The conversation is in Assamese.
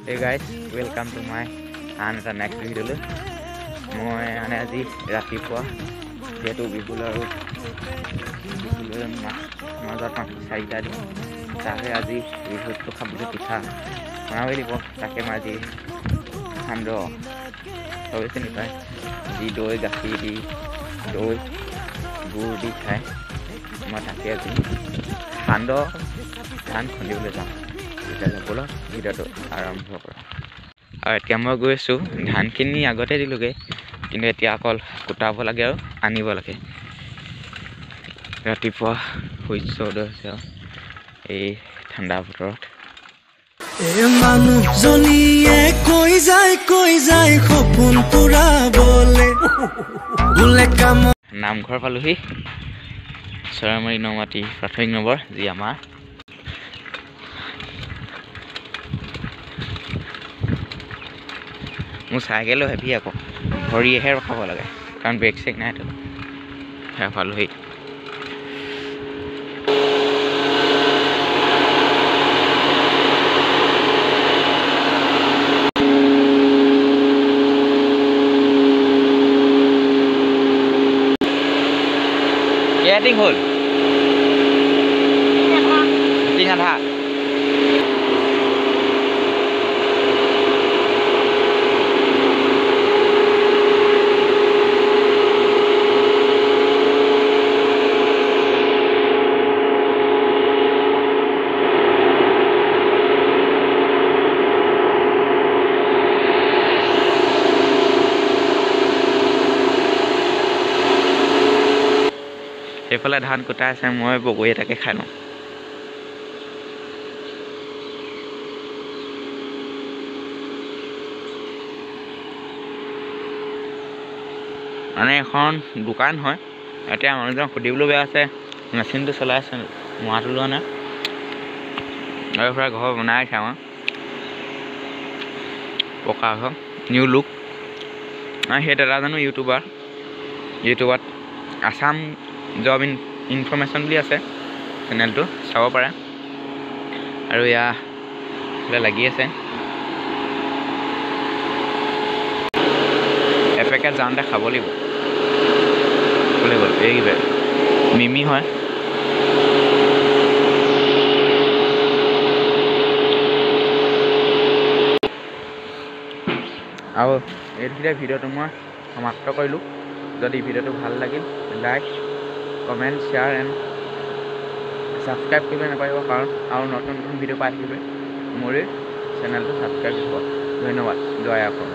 Hey guys, welcome to my another next video. মই আজি ৰাতিপুৱা যেটো বিপুলৰ মাজত 4টা দিন তাকে আজি বিহুটো খাবলৈ পিঠা বনাব লাগিব তাকে মই আজি সান্দহ চবে চিনি পায় যি দৈ গাখীৰ দি দৈ গুড় দি খায় মই তাকে আজি সান্দহ ধান খুন্দিবলৈ যাম এতিয়া ব'লা ভিডিঅ'টো আৰম্ভ কৰা আৰু এতিয়া মই গৈ আছোঁ ধানখিনি আগতে দিলোগে কিন্তু এতিয়া অকল কুটাব লাগে আৰু আনিব লাগে ৰাতিপুৱা সূৰ্য উদয় হৈছে এই ঠাণ্ডা বতৰত মানুহজনীয়ে কৈ যায় সপোন পুৰাবলে বোলে কাম নামঘৰ পালোহি চৰাইমাৰী নমাটি প্ৰাথমিক নম্বৰ যি আমাৰ মোৰ চাইকেলো হেভি আকৌ ভৰিয়েহে ৰখাব লাগে কাৰণ ব্ৰেক চেক নাই সেয়া পালোহি কেটিং হ'ল মিটিং আধা এইফালে ধান কুটাই আছে মই বগৰী এটাকে খাই লওঁ মানে এখন দোকান হয় এতিয়া মানুহজন সুধিবলৈ বেয়া আছে মেচিনটো চলাই আছে মৰাটো লোৱা নাই আৰু এইফালে ঘৰ বনাই আছে আমাৰ পকা ঘৰ নিউ লুক সেই দাদাজনো ইউটিউবত আছাম জব ইনফৰমেশ্যন বুলি আছে চেনেলটো চাব পাৰে আৰু ইয়াৰ লাগি আছে এপেকেট যাওঁতে খাব লাগিব এই মিমি হয় আৰু এইটোতে ভিডিঅ'টো মই সমাপ্ত কৰিলোঁ যদি ভিডিঅ'টো ভাল লাগিল like comment share and subscribe কৰিব নাপাৰিব কাৰণ আৰু নতুন ভিডিঅ' পাই থাকিবলৈ মোৰ চেনেলটো ছাবস্ক্ৰাইব কৰিব ধন্যবাদ জয় অসম